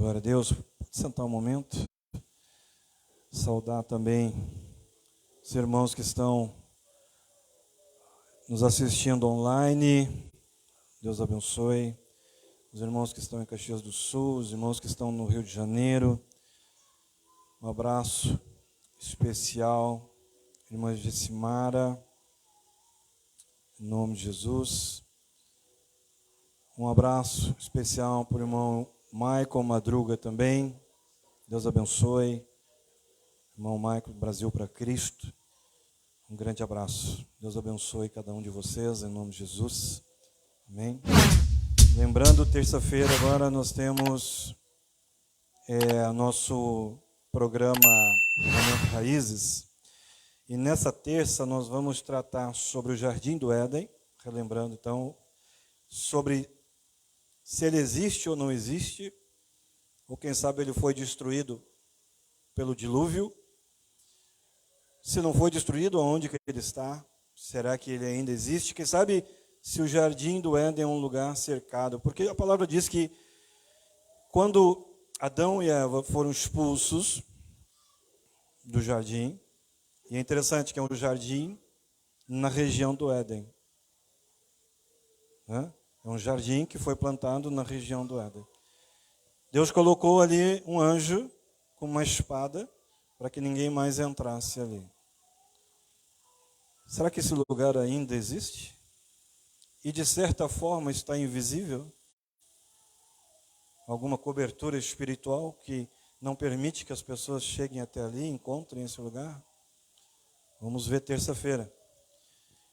Glória a Deus. Pode sentar um momento. Saudar também os irmãos que estão nos assistindo online. Deus abençoe. Os irmãos que estão em Caxias do Sul, os irmãos que estão no Rio de Janeiro. Um abraço especial, irmã Gessimara, em nome de Jesus. Um abraço especial para o irmão Michael Madruga também. Deus abençoe. Irmão Michael, Brasil para Cristo. Um grande abraço. Deus abençoe cada um de vocês, em nome de Jesus. Amém. Lembrando, terça-feira agora nós temos nosso programa Momento Raízes. E nessa terça nós vamos tratar sobre o Jardim do Éden. Relembrando então, sobre se ele existe ou não existe, ou quem sabe ele foi destruído pelo dilúvio. Se não foi destruído, aonde que ele está? Será que ele ainda existe? Quem sabe se o Jardim do Éden é um lugar cercado? Porque a palavra diz que quando Adão e Eva foram expulsos do jardim, e é interessante que é um jardim na região do Éden. É um jardim que foi plantado na região do Éden. Deus colocou ali um anjo com uma espada para que ninguém mais entrasse ali. Será que esse lugar ainda existe? E de certa forma está invisível? Alguma cobertura espiritual que não permite que as pessoas cheguem até ali, encontrem esse lugar? Vamos ver terça-feira.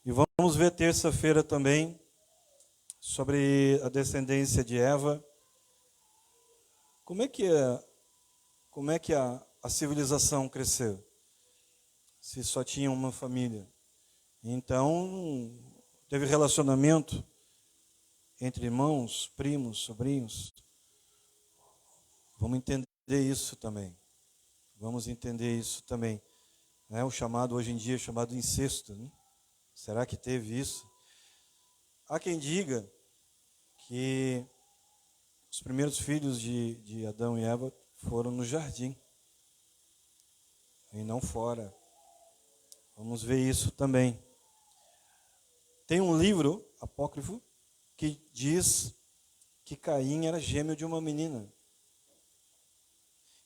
E vamos ver terça-feira também sobre a descendência de Eva. Como é que a civilização cresceu? Se só tinha uma família. Então, teve relacionamento entre irmãos, primos, sobrinhos. Vamos entender isso também. Vamos entender isso também. O chamado, hoje em dia, chamado incesto. Né? Será que teve isso? Há quem diga que os primeiros filhos de Adão e Eva foram no jardim e não fora. Vamos ver isso também. Tem um livro apócrifo que diz que Caim era gêmeo de uma menina.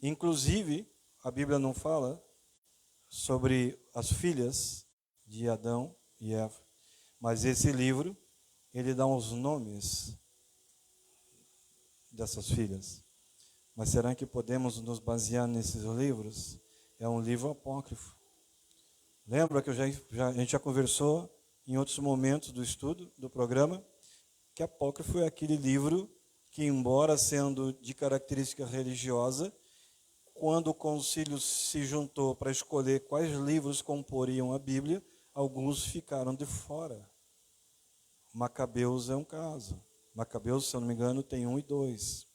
Inclusive, a Bíblia não fala sobre as filhas de Adão e Eva, mas esse livro, ele dá os nomes dessas filhas. Mas será que podemos nos basear nesses livros? É um livro apócrifo. Lembra que a gente já conversou em outros momentos do estudo, do programa, que apócrifo é aquele livro que, embora sendo de característica religiosa, quando o concílio se juntou para escolher quais livros comporiam a Bíblia, alguns ficaram de fora. Macabeus é um caso. Macabeus, se eu não me engano, tem 1 e 2.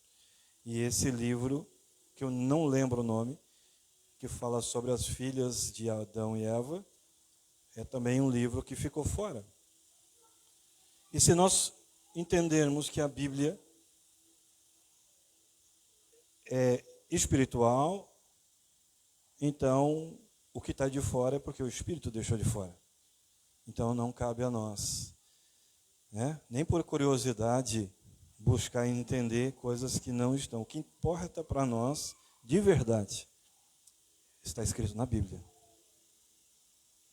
E esse livro, que eu não lembro o nome, que fala sobre as filhas de Adão e Eva, é também um livro que ficou fora. E se nós entendermos que a Bíblia é espiritual, então o que está de fora é porque o Espírito deixou de fora. Então não cabe a nós, nem por curiosidade, buscar entender coisas que não estão. O que importa para nós, de verdade, está escrito na Bíblia.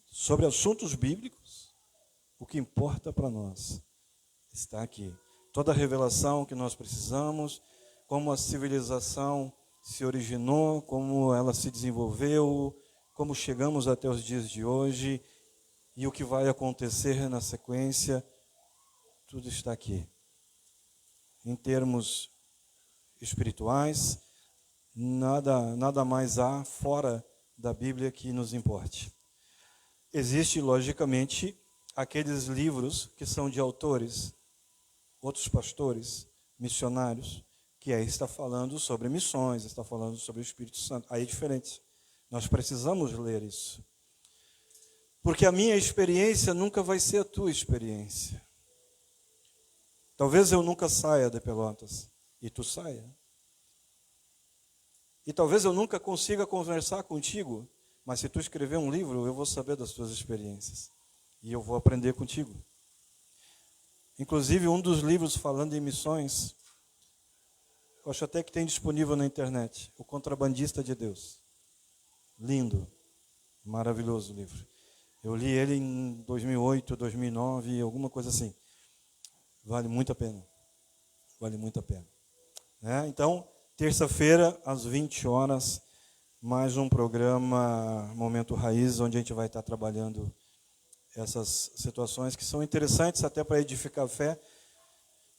Sobre assuntos bíblicos, o que importa para nós está aqui. Toda a revelação que nós precisamos, como a civilização se originou, como ela se desenvolveu, como chegamos até os dias de hoje e o que vai acontecer na sequência, tudo está aqui. Em termos espirituais, nada mais há fora da Bíblia que nos importe. Existe, logicamente, aqueles livros que são de autores, outros pastores, missionários, que aí está falando sobre missões, está falando sobre o Espírito Santo. Aí é diferente. Nós precisamos ler isso. Porque a minha experiência nunca vai ser a tua experiência. Talvez eu nunca saia de Pelotas e tu saia. E talvez eu nunca consiga conversar contigo, mas se tu escrever um livro, eu vou saber das tuas experiências. E eu vou aprender contigo. Inclusive, um dos livros falando em missões, eu acho até que tem disponível na internet, O Contrabandista de Deus. Lindo, maravilhoso livro. Eu li ele em 2008, 2009, alguma coisa assim. Vale muito a pena. Vale muito a pena. Então, terça-feira, às 20 horas, mais um programa Momento Raiz, onde a gente vai estar trabalhando essas situações que são interessantes até para edificar a fé,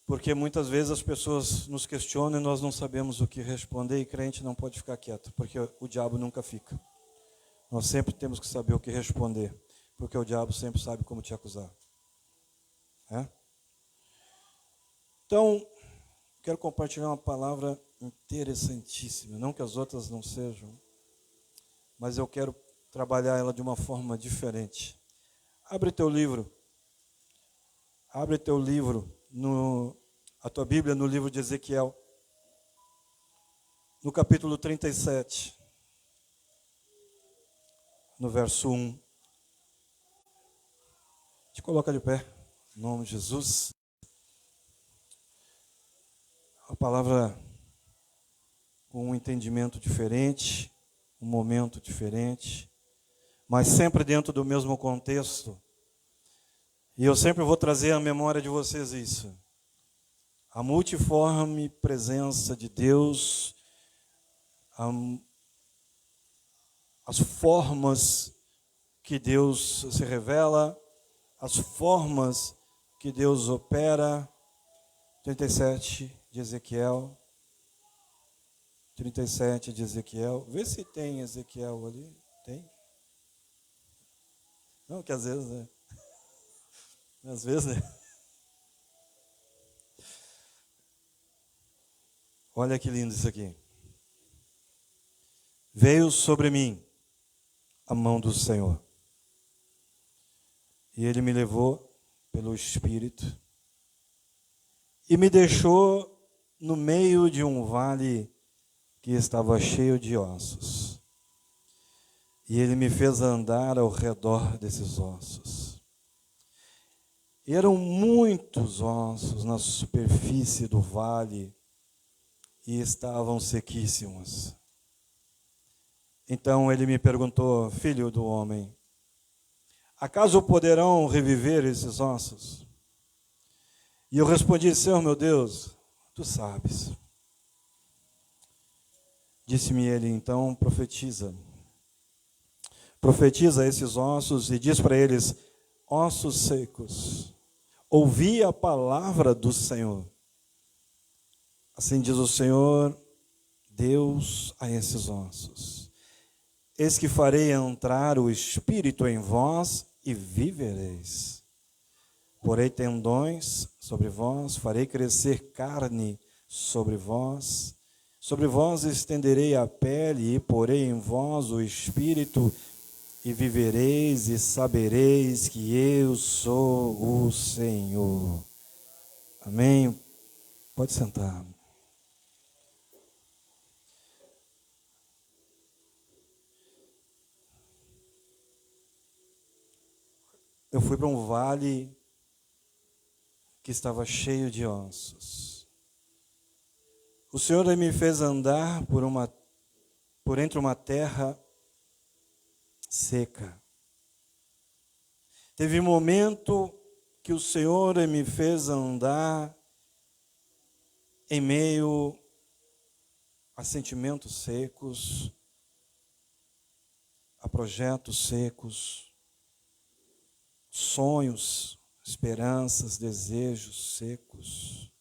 porque muitas vezes as pessoas nos questionam e nós não sabemos o que responder, e crente não pode ficar quieto, porque o diabo nunca fica. Nós sempre temos que saber o que responder, porque o diabo sempre sabe como te acusar. Então, quero compartilhar uma palavra interessantíssima, não que as outras não sejam, mas eu quero trabalhar ela de uma forma diferente. Abre teu livro, a tua Bíblia no livro de Ezequiel, no capítulo 37, no verso 1. Te coloca de pé, em nome de Jesus. A palavra com um entendimento diferente, um momento diferente, mas sempre dentro do mesmo contexto. E eu sempre vou trazer à memória de vocês isso. A multiforme presença de Deus, as formas que Deus se revela, as formas que Deus opera. 37 de Ezequiel. 37 de Ezequiel. Vê se tem Ezequiel ali. Tem? Não, que às vezes, né? Às vezes, né? Olha que lindo isso aqui. Veio sobre mim a mão do Senhor. E Ele me levou pelo Espírito e me deixou no meio de um vale que estava cheio de ossos. E Ele me fez andar ao redor desses ossos. E eram muitos ossos na superfície do vale e estavam sequíssimos. Então Ele me perguntou: filho do homem, acaso poderão reviver esses ossos? E eu respondi: Senhor meu Deus, tu sabes. Disse-me Ele: então profetiza. Profetiza esses ossos e diz para eles: ossos secos, ouvi a palavra do Senhor. Assim diz o Senhor, Deus, a esses ossos: eis que farei entrar o Espírito em vós e vivereis. Porei tendões sobre vós, farei crescer carne sobre vós estenderei a pele e porei em vós o Espírito e vivereis e sabereis que eu sou o Senhor. Amém? Pode sentar. Eu fui para um vale que estava cheio de ossos. O Senhor me fez andar por entre uma terra seca. Teve um momento que o Senhor me fez andar em meio a sentimentos secos, a projetos secos, sonhos, esperanças, desejos secos.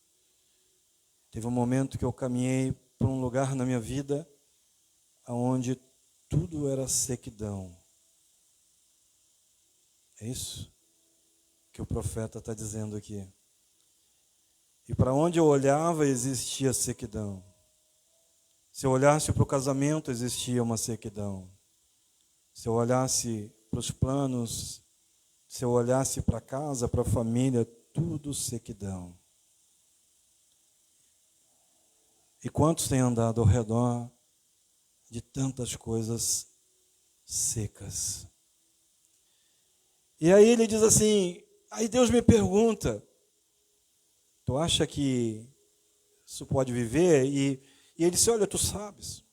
Teve um momento que eu caminhei por um lugar na minha vida onde tudo era sequidão. É isso que o profeta está dizendo aqui. E para onde eu olhava existia sequidão. Se eu olhasse para o casamento, existia uma sequidão. Se eu olhasse para os planos, se eu olhasse para a casa, para a família, tudo sequidão. E quantos têm andado ao redor de tantas coisas secas. E aí ele diz assim, aí Deus me pergunta, tu acha que isso pode viver? E ele disse, olha, tu sabes.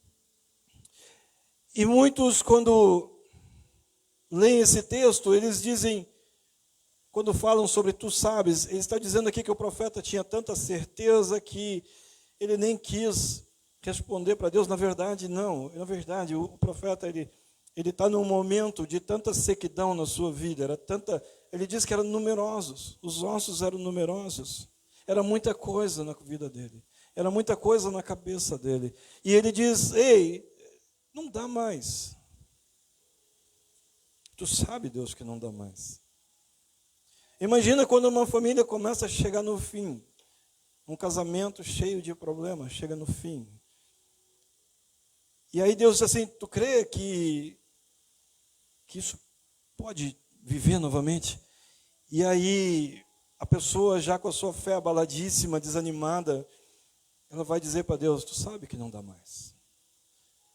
E muitos, quando leem esse texto, eles dizem, quando falam sobre tu sabes, ele está dizendo aqui que o profeta tinha tanta certeza que ele nem quis responder para Deus. Na verdade, não. Na verdade, o profeta, ele está num momento de tanta sequidão na sua vida. Ele diz que eram numerosos. Os ossos eram numerosos. Era muita coisa na vida dele. Era muita coisa na cabeça dele. E ele diz, ei, não dá mais. Tu sabe, Deus, que não dá mais. Imagina quando uma família começa a chegar no fim. Um casamento cheio de problemas, chega no fim. E aí Deus diz assim, tu crê que isso pode viver novamente? E aí a pessoa já com a sua fé abaladíssima, desanimada, ela vai dizer para Deus, tu sabe que não dá mais.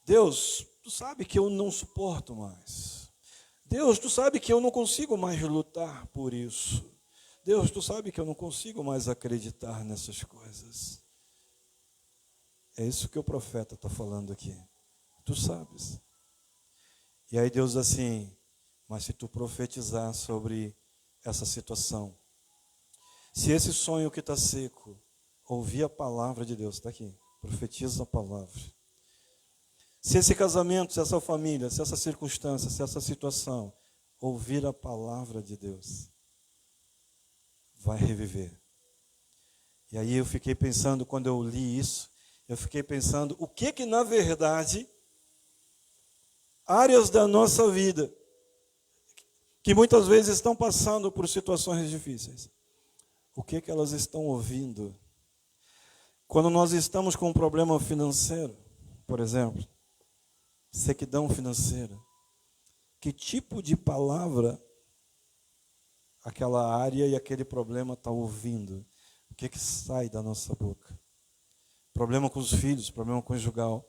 Deus, tu sabe que eu não suporto mais. Deus, tu sabe que eu não consigo mais lutar por isso. Deus, tu sabe que eu não consigo mais acreditar nessas coisas. É isso que o profeta está falando aqui. Tu sabes. E aí Deus diz assim, mas se tu profetizar sobre essa situação, se esse sonho que está seco, ouvir a palavra de Deus, está aqui, profetiza a palavra. Se esse casamento, se essa família, se essa circunstância, se essa situação, ouvir a palavra de Deus, vai reviver. E aí eu fiquei pensando, quando eu li isso, eu fiquei pensando, o que na verdade, áreas da nossa vida, que muitas vezes estão passando por situações difíceis, o que elas estão ouvindo? Quando nós estamos com um problema financeiro, por exemplo, sequidão financeira, que tipo de palavra aquela área e aquele problema está ouvindo? O que sai da nossa boca? Problema com os filhos, problema conjugal.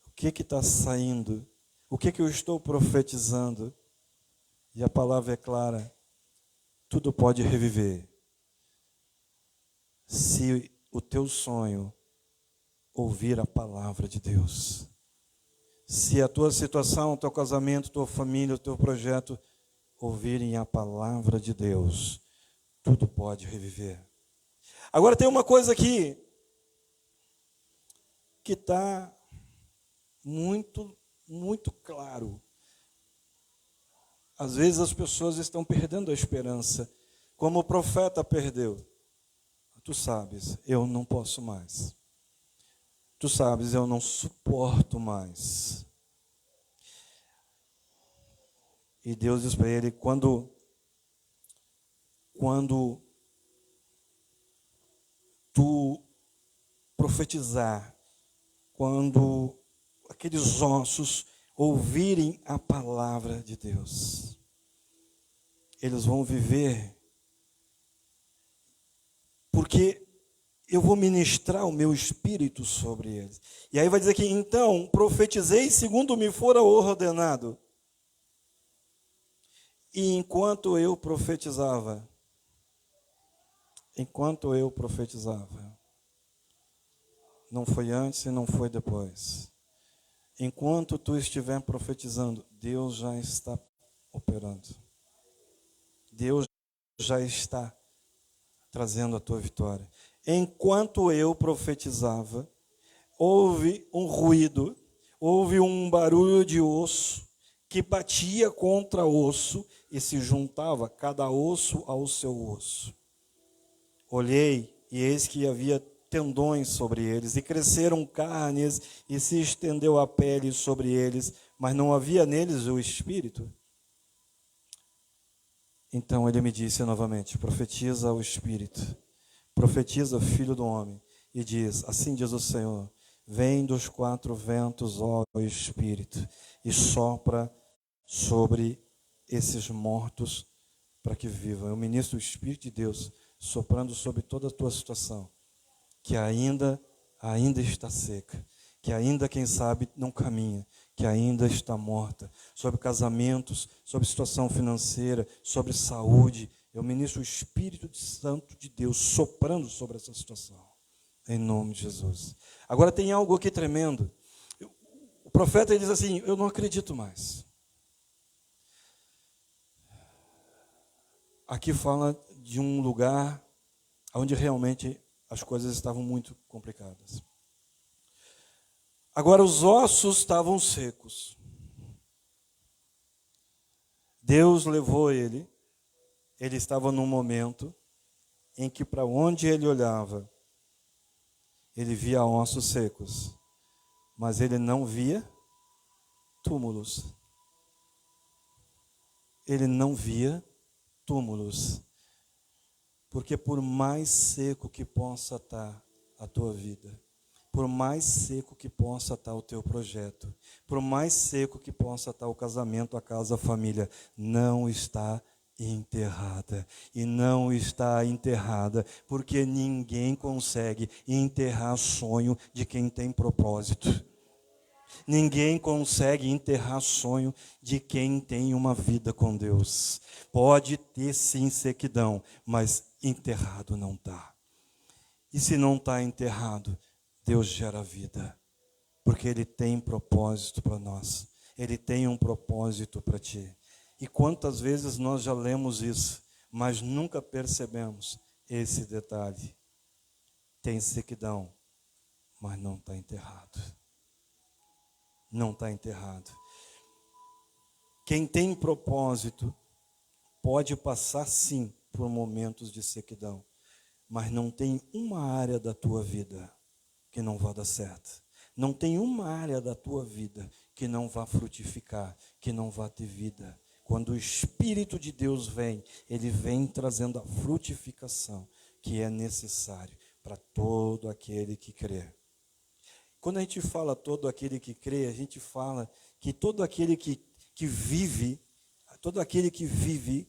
O que está saindo? O que eu estou profetizando? E a palavra é clara, tudo pode reviver. Se o teu sonho ouvir a palavra de Deus. Se a tua situação, o teu casamento, tua família, o teu projeto ouvirem a palavra de Deus, tudo pode reviver. Agora tem uma coisa aqui que está muito, muito claro. Às vezes as pessoas estão perdendo a esperança, como o profeta perdeu. Tu sabes, eu não posso mais. Tu sabes, eu não suporto mais. E Deus diz para ele, quando tu profetizar, quando aqueles ossos ouvirem a palavra de Deus, eles vão viver, porque eu vou ministrar o meu espírito sobre eles. E aí vai dizer que, então, profetizei segundo me fora ordenado. E enquanto eu profetizava, não foi antes e não foi depois. Enquanto tu estiver profetizando, Deus já está operando. Deus já está trazendo a tua vitória. Enquanto eu profetizava, houve um ruído, houve um barulho de osso que batia contra osso e se juntava cada osso ao seu osso. Olhei e eis que havia tendões sobre eles, e cresceram carnes, e se estendeu a pele sobre eles, mas não havia neles o espírito. Então ele me disse novamente, profetiza ao espírito, profetiza, filho do homem, e diz, assim diz o Senhor, vem dos quatro ventos, ó Espírito, e sopra sobre esses mortos para que vivam. Eu ministro o Espírito de Deus soprando sobre toda a tua situação, que ainda está seca, que ainda, quem sabe, não caminha, que ainda está morta, sobre casamentos, sobre situação financeira, sobre saúde. Eu ministro o Espírito Santo de Deus soprando sobre essa situação, em nome de Jesus. Agora tem algo aqui tremendo. O profeta diz assim: eu não acredito mais. Aqui fala de um lugar onde realmente as coisas estavam muito complicadas. Agora os ossos estavam secos. Deus levou ele estava num momento em que para onde ele olhava, ele via ossos secos, mas ele não via túmulos. Ele não via túmulos. Porque por mais seco que possa estar a tua vida, por mais seco que possa estar o teu projeto, por mais seco que possa estar o casamento, a casa, a família, não está enterrada. E não está enterrada porque ninguém consegue enterrar sonho de quem tem propósito. Ninguém consegue enterrar sonho de quem tem uma vida com Deus. Pode ter sim sequidão, mas enterrado não está. E se não está enterrado, Deus gera vida, porque Ele tem propósito para nós. Ele tem um propósito para ti. E quantas vezes nós já lemos isso, mas nunca percebemos esse detalhe. Tem sequidão, mas não está enterrado. Não está enterrado. Quem tem propósito pode passar sim por momentos de sequidão, mas não tem uma área da tua vida que não vá dar certo. Não tem uma área da tua vida que não vá frutificar, que não vá ter vida. Quando o Espírito de Deus vem, Ele vem trazendo a frutificação que é necessário para todo aquele que crê. Quando a gente fala todo aquele que crê, a gente fala que todo aquele que vive, todo aquele que vive,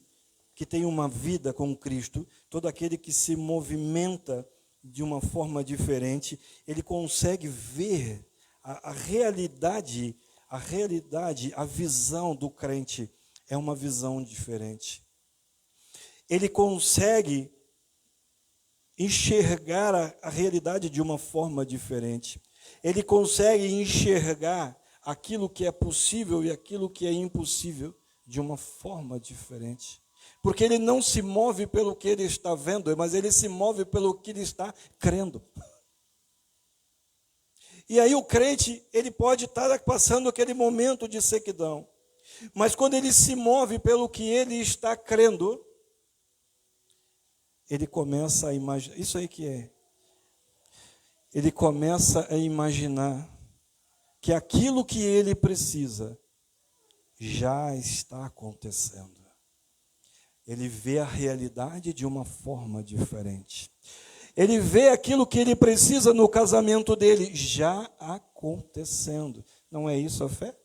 que tem uma vida com Cristo, todo aquele que se movimenta de uma forma diferente, ele consegue ver a realidade, a visão do crente é uma visão diferente. Ele consegue enxergar a realidade de uma forma diferente. Ele consegue enxergar aquilo que é possível e aquilo que é impossível de uma forma diferente. Porque ele não se move pelo que ele está vendo, mas ele se move pelo que ele está crendo. E aí o crente, ele pode estar passando aquele momento de sequidão. Mas quando ele se move pelo que ele está crendo, ele começa a imaginar, isso aí que é. Ele começa a imaginar que aquilo que ele precisa já está acontecendo. Ele vê a realidade de uma forma diferente. Ele vê aquilo que ele precisa no casamento dele já acontecendo. Não é isso a fé?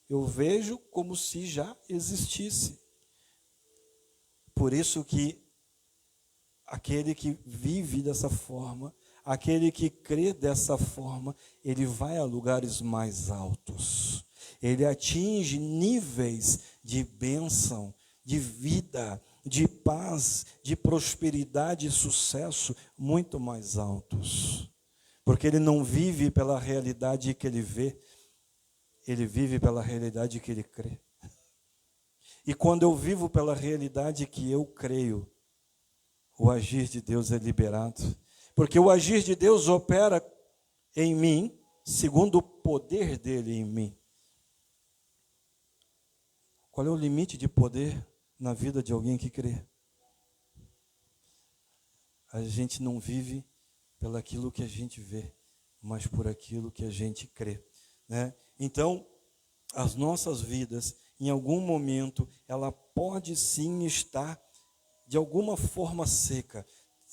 Eu vejo como se já existisse. Por isso que aquele que vive dessa forma, aquele que crê dessa forma, ele vai a lugares mais altos. Ele atinge níveis de bênção, de vida, de paz, de prosperidade e sucesso muito mais altos. Porque ele não vive pela realidade que ele vê, ele vive pela realidade que ele crê. E quando eu vivo pela realidade que eu creio, o agir de Deus é liberado. Porque o agir de Deus opera em mim, segundo o poder dele em mim. Qual é o limite de poder na vida de alguém que crê? A gente não vive pelo aquilo que a gente vê, mas por aquilo que a gente crê, né? Então, as nossas vidas, em algum momento, ela pode sim estar de alguma forma seca.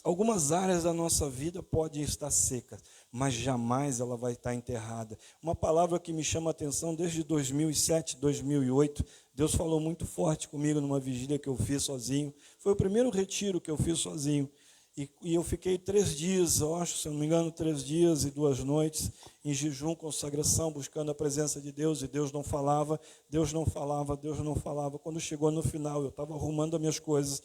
Algumas áreas da nossa vida podem estar secas, mas jamais ela vai estar enterrada. Uma palavra que me chama a atenção desde 2007, 2008, Deus falou muito forte comigo numa vigília que eu fiz sozinho. Foi o primeiro retiro que eu fiz sozinho. E eu fiquei 3 dias, eu acho, se não me engano, 3 dias e 2 noites, em jejum, consagração, buscando a presença de Deus, e Deus não falava, Deus não falava, Deus não falava. Quando chegou no final, eu estava arrumando as minhas coisas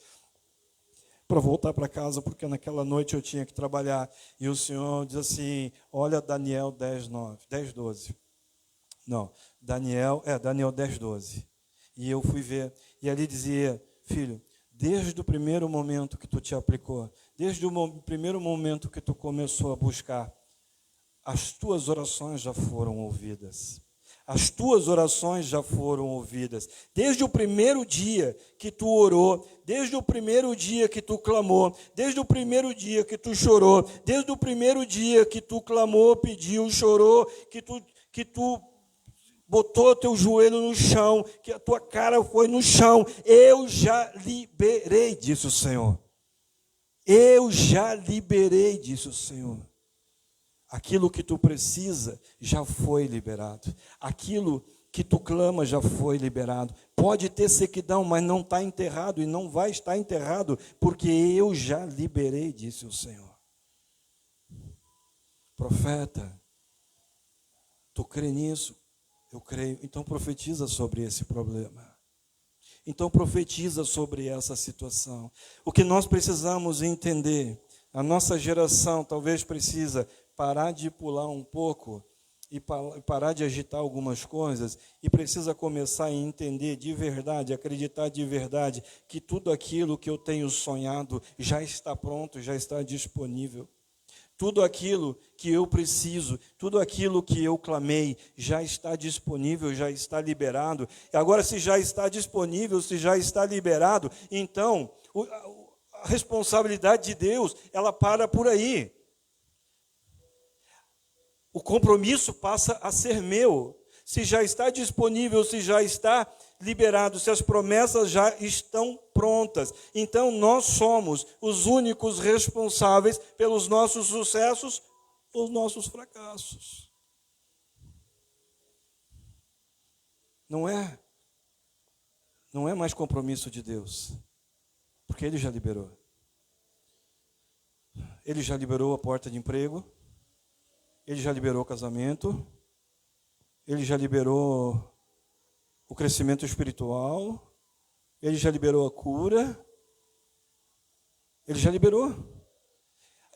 para voltar para casa, porque naquela noite eu tinha que trabalhar. E o Senhor diz assim, olha Daniel 10:12. Não, Daniel 10:12. E eu fui ver, e ali dizia, filho, desde o primeiro momento que tu te aplicou, desde o primeiro momento que tu começou a buscar, as tuas orações já foram ouvidas. As tuas orações já foram ouvidas. Desde o primeiro dia que tu orou, desde o primeiro dia que tu clamou, desde o primeiro dia que tu chorou, desde o primeiro dia que tu clamou, pediu, chorou, que tu botou teu joelho no chão, que a tua cara foi no chão, eu já liberei, disse o Senhor. Eu já liberei, disse o Senhor. Aquilo que tu precisa já foi liberado. Aquilo que tu clama já foi liberado. Pode ter sequidão, mas não está enterrado e não vai estar enterrado, porque eu já liberei, disse o Senhor. Profeta, tu crê nisso? Eu creio. Então profetiza sobre esse problema. Então profetiza sobre essa situação. O que nós precisamos entender, a nossa geração talvez precisa parar de pular um pouco e parar de agitar algumas coisas e precisa começar a entender de verdade, acreditar de verdade que tudo aquilo que eu tenho sonhado já está pronto, já está disponível. Tudo aquilo que eu preciso, tudo aquilo que eu clamei, já está disponível, já está liberado. E agora, se já está disponível, se já está liberado, então, a responsabilidade de Deus, ela para por aí. O compromisso passa a ser meu. Se já está disponível, se já está liberado, se as promessas já estão prontas. Então, nós somos os únicos responsáveis pelos nossos sucessos ou nossos fracassos. Não é mais compromisso de Deus, porque Ele já liberou. Ele já liberou a porta de emprego, Ele já liberou o casamento, Ele já liberou o crescimento espiritual, Ele já liberou a cura, Ele já liberou.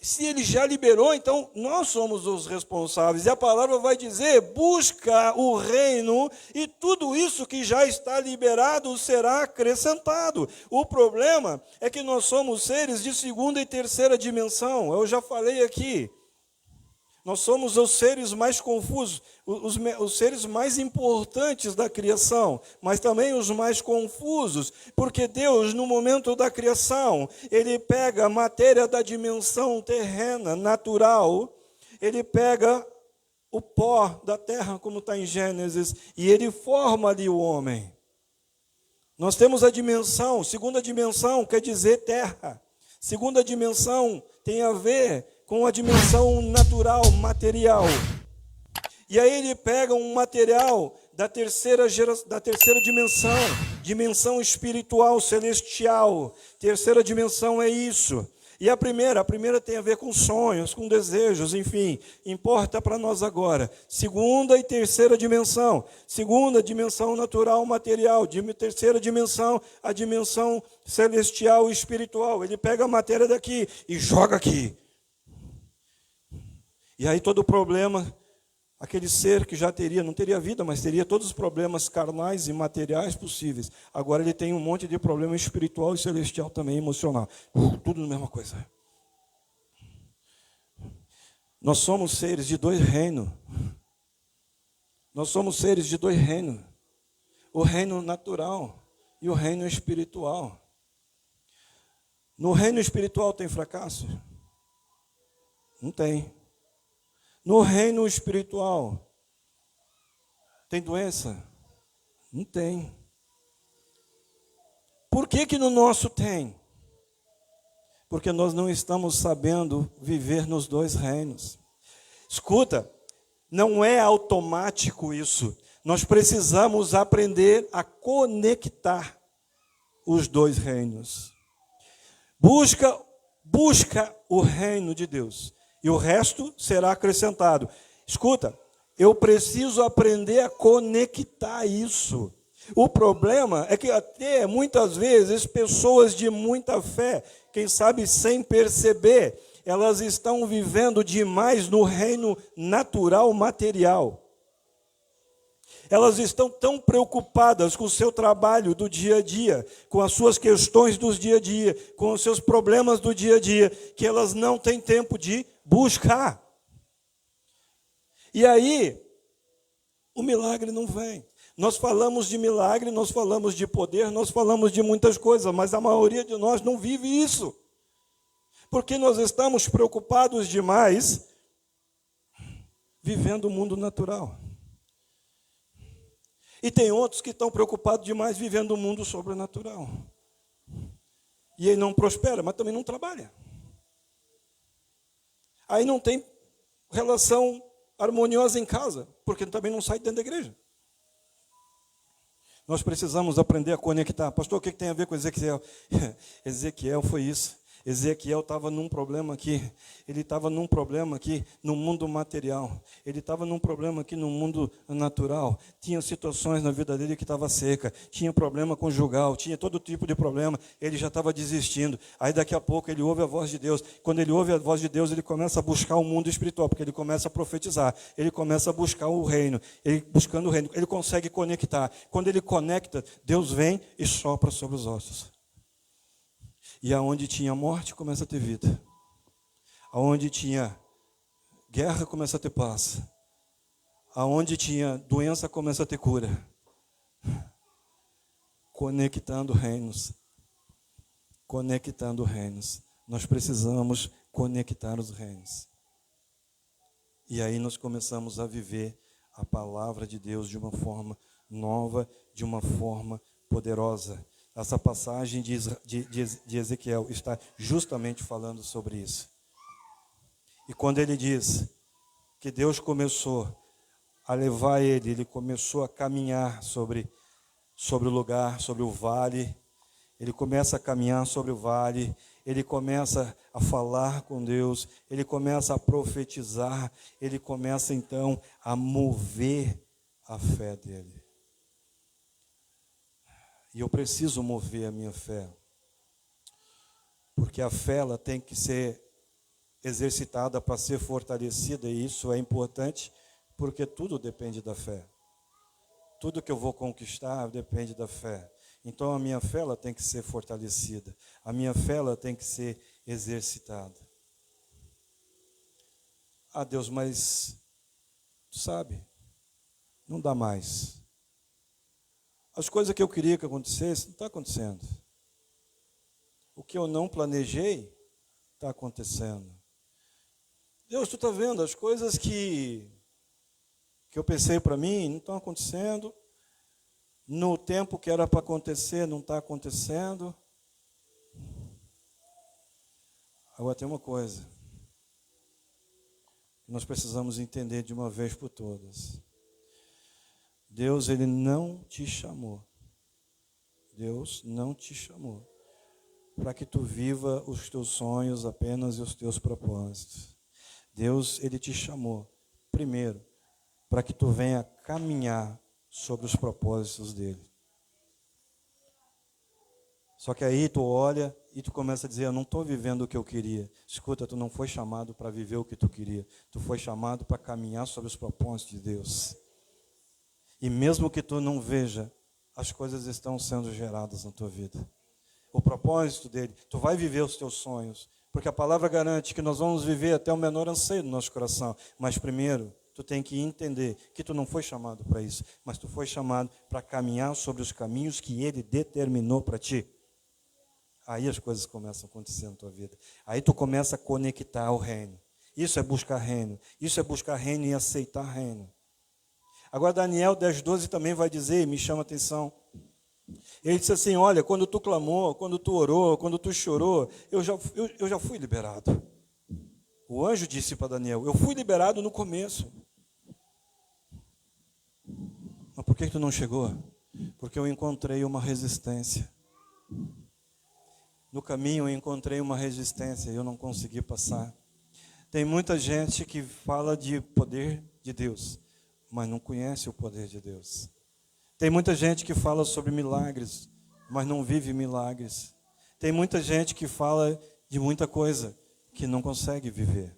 Se Ele já liberou, então nós somos os responsáveis. E a palavra vai dizer, busca o reino e tudo isso que já está liberado será acrescentado. O problema é que nós somos seres de segunda e terceira dimensão, eu já falei aqui. Nós somos os seres mais confusos, os seres mais importantes da criação, mas também os mais confusos, porque Deus, no momento da criação, Ele pega a matéria da dimensão terrena, natural, Ele pega o pó da terra, como está em Gênesis, e Ele forma ali o homem. Nós temos a dimensão, segunda dimensão quer dizer terra, segunda dimensão tem a ver com a dimensão natural, material. E aí ele pega um material da terceira dimensão, dimensão espiritual, celestial. Terceira dimensão é isso. E a primeira tem a ver com sonhos, com desejos, enfim, importa para nós agora. Segunda e terceira dimensão. Segunda dimensão natural, material. Terceira dimensão, a dimensão celestial e espiritual. Ele pega a matéria daqui e joga aqui. E aí todo o problema, aquele ser que já não teria vida, mas teria todos os problemas carnais e materiais possíveis. Agora ele tem um monte de problema espiritual e celestial também, emocional. Tudo na mesma coisa. Nós somos seres de 2 reinos. Nós somos seres de 2 reinos. O reino natural e o reino espiritual. No reino espiritual tem fracasso? Não tem. No reino espiritual, tem doença? Não tem. Por que no nosso tem? Porque nós não estamos sabendo viver nos 2 reinos. Escuta, não é automático isso. Nós precisamos aprender a conectar os 2 reinos. Busca Busca o reino de Deus e o resto será acrescentado. Escuta, eu preciso aprender a conectar isso. O problema é que até muitas vezes pessoas de muita fé, quem sabe sem perceber, elas estão vivendo demais no reino natural material. Elas estão tão preocupadas com o seu trabalho do dia a dia, com as suas questões do dia a dia, com os seus problemas do dia a dia, que elas não têm tempo de buscar. E aí, o milagre não vem. Nós falamos de milagre, nós falamos de poder, nós falamos de muitas coisas, mas a maioria de nós não vive isso. Porque nós estamos preocupados demais vivendo o mundo natural. E tem outros que estão preocupados demais vivendo o mundo sobrenatural. E aí não prospera, mas também não trabalha. Aí não tem relação harmoniosa em casa, porque também não sai dentro da igreja. Nós precisamos aprender a conectar. Pastor, o que tem a ver com Ezequiel? Ezequiel foi isso. Ezequiel estava num problema aqui. Ele estava num problema aqui no mundo material. Ele estava num problema aqui no mundo natural. Tinha situações na vida dele que estava seca. Tinha problema conjugal. Tinha todo tipo de problema. Ele já estava desistindo. Aí daqui a pouco ele ouve a voz de Deus. Quando ele ouve a voz de Deus, ele começa a buscar o mundo espiritual, porque ele começa a profetizar. Ele começa a buscar o reino. Ele buscando o reino. Ele consegue conectar. Quando ele conecta, Deus vem e sopra sobre os ossos. E aonde tinha morte, começa a ter vida. Aonde tinha guerra, começa a ter paz. Aonde tinha doença, começa a ter cura. Conectando reinos. Conectando reinos. Nós precisamos conectar os reinos. E aí nós começamos a viver a palavra de Deus de uma forma nova, de uma forma poderosa. Essa passagem de Ezequiel está justamente falando sobre isso. E quando ele diz que Deus começou a levar ele começou a caminhar sobre o lugar, sobre o vale, ele começa a caminhar sobre o vale, ele começa a falar com Deus, ele começa a profetizar, ele começa então a mover a fé dele. E eu preciso mover a minha fé. Porque a fé ela tem que ser exercitada para ser fortalecida. E isso é importante porque tudo depende da fé. Tudo que eu vou conquistar depende da fé. Então a minha fé ela tem que ser fortalecida. A minha fé ela tem que ser exercitada. Ah, Deus, mas tu sabe, não dá mais. As coisas que eu queria que acontecesse, não está acontecendo. O que eu não planejei, está acontecendo. Deus, tu está vendo, as coisas que eu pensei para mim, não estão acontecendo. No tempo que era para acontecer, não está acontecendo. Agora tem uma coisa. Nós precisamos entender de uma vez por todas. Deus, Ele não te chamou. Deus não te chamou para que tu viva os teus sonhos apenas e os teus propósitos. Deus, Ele te chamou, primeiro, para que tu venha caminhar sobre os propósitos dEle. Só que aí tu olha e tu começa a dizer, eu não estou vivendo o que eu queria. Escuta, tu não foi chamado para viver o que tu queria. Tu foi chamado para caminhar sobre os propósitos de Deus. E mesmo que tu não veja, as coisas estão sendo geradas na tua vida. O propósito dele, tu vai viver os teus sonhos. Porque a palavra garante que nós vamos viver até o menor anseio do nosso coração. Mas primeiro, tu tem que entender que tu não foi chamado para isso. Mas tu foi chamado para caminhar sobre os caminhos que ele determinou para ti. Aí as coisas começam a acontecer na tua vida. Aí tu começa a conectar ao reino. Isso é buscar reino. Isso é buscar reino e aceitar reino. Agora Daniel 10:12 também vai dizer, me chama a atenção. Ele disse assim, olha, quando tu clamou, quando tu orou, quando tu chorou, eu já fui liberado. O anjo disse para Daniel, eu fui liberado no começo. Mas por que tu não chegou? Porque eu encontrei uma resistência. no caminho eu encontrei uma resistência e eu não consegui passar. Tem muita gente que fala de poder de Deus, mas não conhece o poder de Deus. Tem muita gente que fala sobre milagres, mas não vive milagres. Tem muita gente que fala de muita coisa que não consegue viver.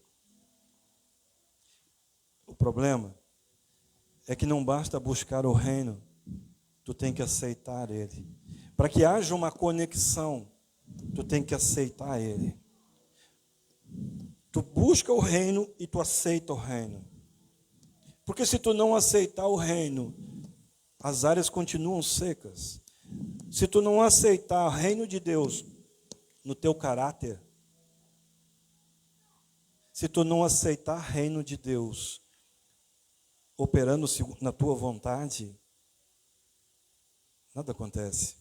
O problema é que não basta buscar o reino, tu tem que aceitar ele. Para que haja uma conexão, tu tem que aceitar ele. Tu busca o reino e tu aceita o reino. Porque se tu não aceitar o reino, as áreas continuam secas. Se tu não aceitar o reino de Deus no teu caráter, se tu não aceitar o reino de Deus operando na tua vontade, nada acontece.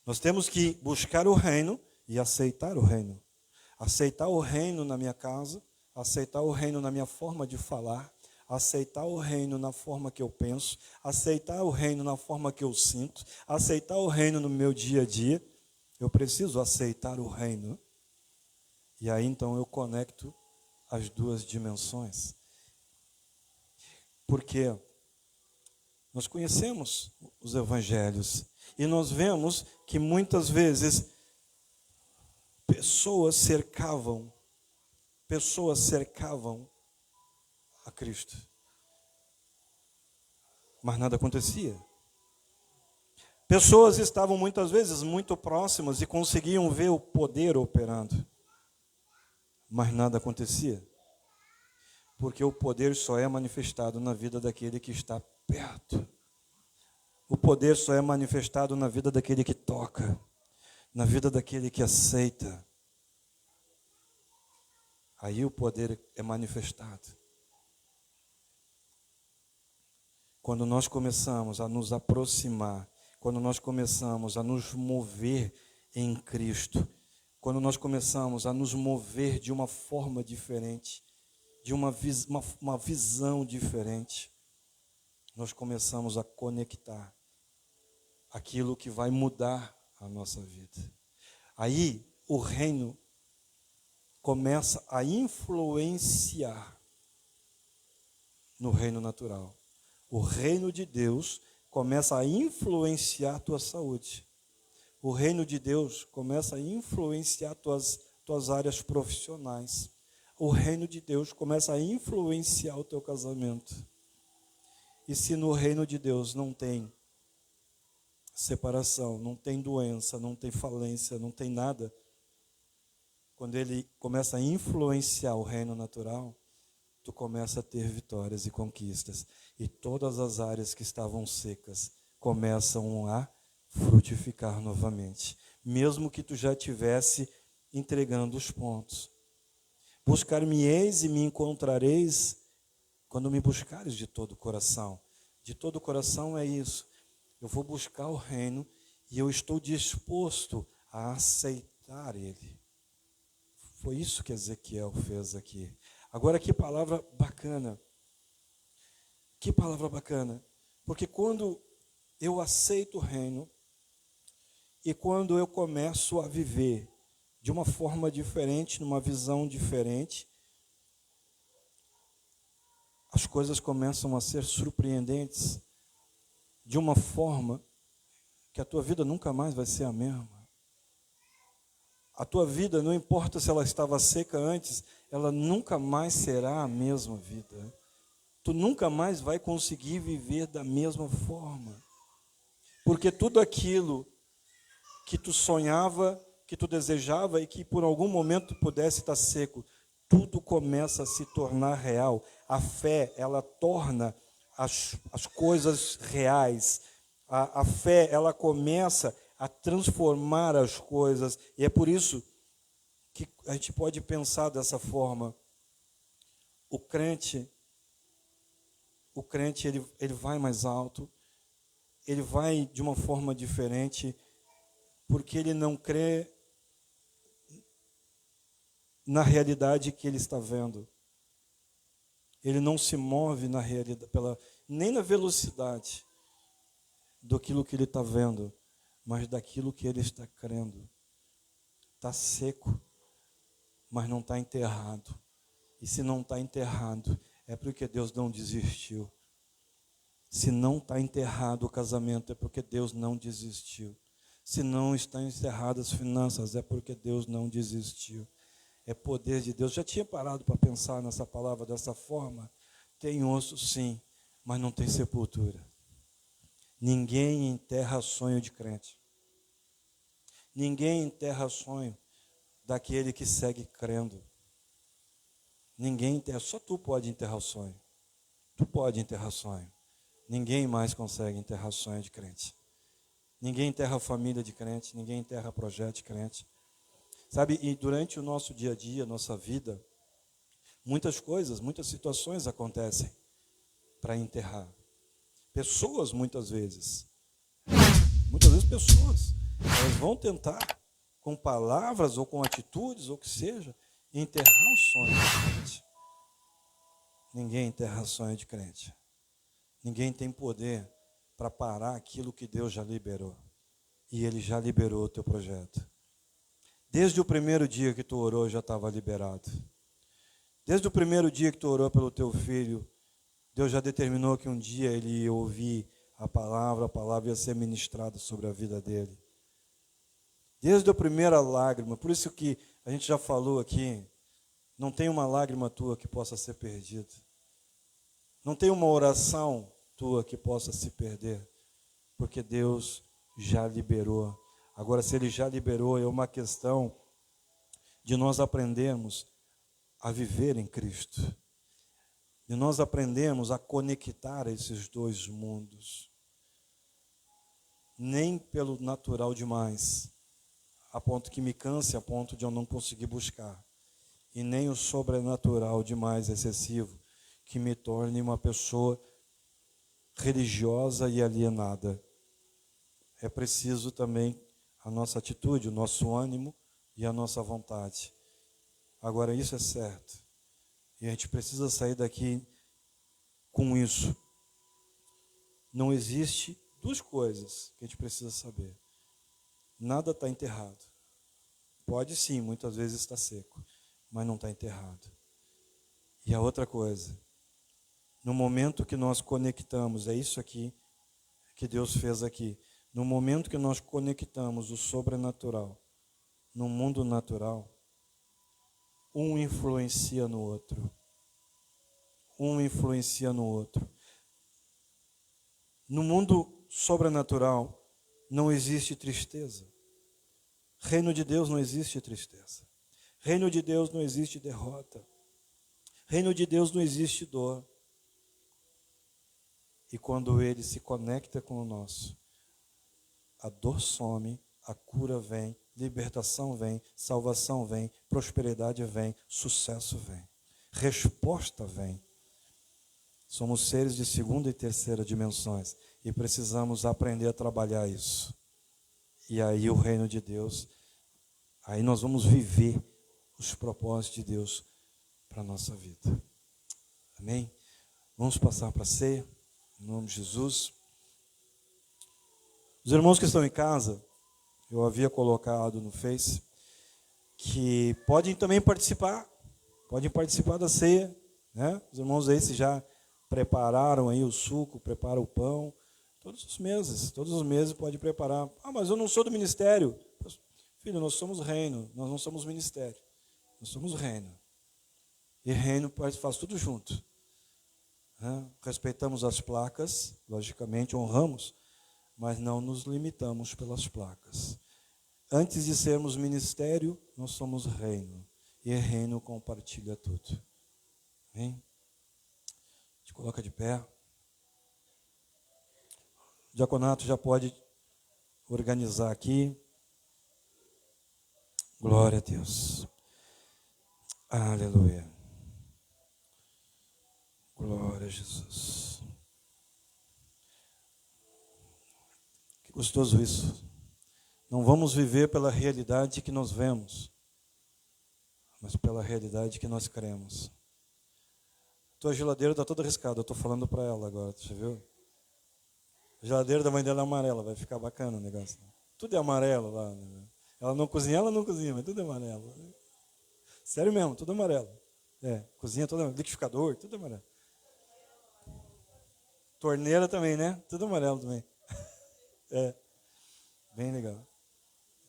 Nós temos que buscar o reino e aceitar o reino. Aceitar o reino na minha casa, aceitar o reino na minha forma de falar, aceitar o reino na forma que eu penso, aceitar o reino na forma que eu sinto, aceitar o reino no meu dia a dia. Eu preciso aceitar o reino. E aí então eu conecto as duas dimensões. Porque nós conhecemos os evangelhos e nós vemos que muitas vezes pessoas cercavam a Cristo, mas nada acontecia. Pessoas estavam muitas vezes muito próximas e conseguiam ver o poder operando, mas nada acontecia, porque o poder só é manifestado na vida daquele que está perto. O poder só é manifestado na vida daquele que toca, na vida daquele que aceita. Aí o poder é manifestado. Quando nós começamos a nos aproximar, quando nós começamos a nos mover em Cristo, quando nós começamos a nos mover de uma forma diferente, de uma visão diferente, nós começamos a conectar aquilo que vai mudar a nossa vida. Aí o reino começa a influenciar no reino natural. O reino de Deus começa a influenciar a tua saúde. O reino de Deus começa a influenciar tuas áreas profissionais. O reino de Deus começa a influenciar o teu casamento. E se no reino de Deus não tem separação, não tem doença, não tem falência, não tem nada, quando ele começa a influenciar o reino natural, tu começa a ter vitórias e conquistas. E todas as áreas que estavam secas começam a frutificar novamente. Mesmo que tu já tivesse entregando os pontos. Buscar-me-eis e me encontrareis quando me buscares de todo o coração. De todo o coração é isso. Eu vou buscar o reino e eu estou disposto a aceitar ele. Foi isso que Ezequiel fez aqui. Agora que palavra bacana. Que palavra bacana. Porque quando eu aceito o reino e quando eu começo a viver de uma forma diferente, numa visão diferente, as coisas começam a ser surpreendentes de uma forma que a tua vida nunca mais vai ser a mesma. A tua vida, não importa se ela estava seca antes, ela nunca mais será a mesma vida. Tu nunca mais vai conseguir viver da mesma forma. Porque tudo aquilo que tu sonhava, que tu desejava e que por algum momento pudesse estar seco, tudo começa a se tornar real. A fé, ela torna as coisas reais. A fé, ela começa a transformar as coisas. E é por isso que a gente pode pensar dessa forma. O crente ele vai mais alto, ele vai de uma forma diferente, porque ele não crê na realidade que ele está vendo. Ele não se move na realidade, nem na velocidade daquilo que ele está vendo, mas daquilo que ele está crendo. está seco, mas não está enterrado. E se não está enterrado, é porque Deus não desistiu. Se não está enterrado o casamento, é porque Deus não desistiu. Se não estão encerradas as finanças, é porque Deus não desistiu. É poder de Deus. Já tinha parado para pensar nessa palavra dessa forma? Tem osso, sim, mas não tem sepultura. Ninguém enterra sonho de crente. Ninguém enterra sonho daquele que segue crendo. Ninguém enterra, só tu pode enterrar o sonho. Tu pode enterrar sonho. Ninguém mais consegue enterrar sonho de crente. Ninguém enterra a família de crente, ninguém enterra projeto de crente. Sabe, e durante o nosso dia a dia, nossa vida, muitas coisas, muitas situações acontecem para enterrar. Pessoas, muitas vezes pessoas, elas vão tentar, com palavras ou com atitudes, ou o que seja, enterrar o sonho de crente. Ninguém enterra sonho de crente. Ninguém tem poder para parar aquilo que Deus já liberou. E Ele já liberou o teu projeto. Desde o primeiro dia que tu orou, já estava liberado. Desde o primeiro dia que tu orou pelo teu filho, Deus já determinou que um dia ele ia ouvir a palavra ia ser ministrada sobre a vida dele. Desde a primeira lágrima, por isso que a gente já falou aqui, não tem uma lágrima tua que possa ser perdida. Não tem uma oração tua que possa se perder, porque Deus já liberou. Agora, se Ele já liberou, é uma questão de nós aprendermos a viver em Cristo. E nós aprendemos a conectar esses dois mundos. Nem pelo natural demais, a ponto que me canse, a ponto de eu não conseguir buscar. E nem o sobrenatural demais, excessivo, que me torne uma pessoa religiosa e alienada. É preciso também a nossa atitude, o nosso ânimo e a nossa vontade. Agora, isso é certo. E a gente precisa sair daqui com isso. Não existe duas coisas que a gente precisa saber. Nada está enterrado. Pode sim, muitas vezes está seco, mas não está enterrado. E a outra coisa, no momento que nós conectamos, é isso aqui que Deus fez aqui. No momento que nós conectamos o sobrenatural no mundo natural, um influencia no outro. Um influencia no outro. No mundo sobrenatural não existe tristeza. Reino de Deus não existe tristeza. Reino de Deus não existe derrota. Reino de Deus não existe dor. E quando ele se conecta com o nosso, a dor some, a cura vem, libertação vem, salvação vem, prosperidade vem, sucesso vem, resposta vem. Somos seres de segunda e terceira dimensões e precisamos aprender a trabalhar isso. E aí o reino de Deus, aí nós vamos viver os propósitos de Deus para a nossa vida. Amém? Vamos passar para a ceia, em nome de Jesus. Os irmãos que estão em casa, eu havia colocado no Face, que podem também participar da ceia, né? Os irmãos aí se já prepararam aí o suco, preparam o pão, todos os meses pode preparar. Ah, mas eu não sou do ministério. Filho, nós somos reino, nós não somos ministério, nós somos reino. E reino faz tudo junto. Né? Respeitamos as placas, logicamente honramos, mas não nos limitamos pelas placas. Antes de sermos ministério, nós somos reino. E reino compartilha tudo. Amém? A gente coloca de pé. O diaconato já pode organizar aqui. Glória a Deus. Aleluia. Glória a Jesus. Que gostoso isso. Não vamos viver pela realidade que nós vemos, mas pela realidade que nós cremos. Tua geladeira está toda arriscada, eu estou falando para ela agora, você viu? A geladeira da mãe dela é amarela, vai ficar bacana o negócio. Tudo é amarelo lá. Né? ela não cozinha, mas tudo é amarelo. Sério mesmo, tudo amarelo. Cozinha tudo amarelo. Liquidificador, tudo amarelo. Torneira também, né? Tudo amarelo também. Bem legal.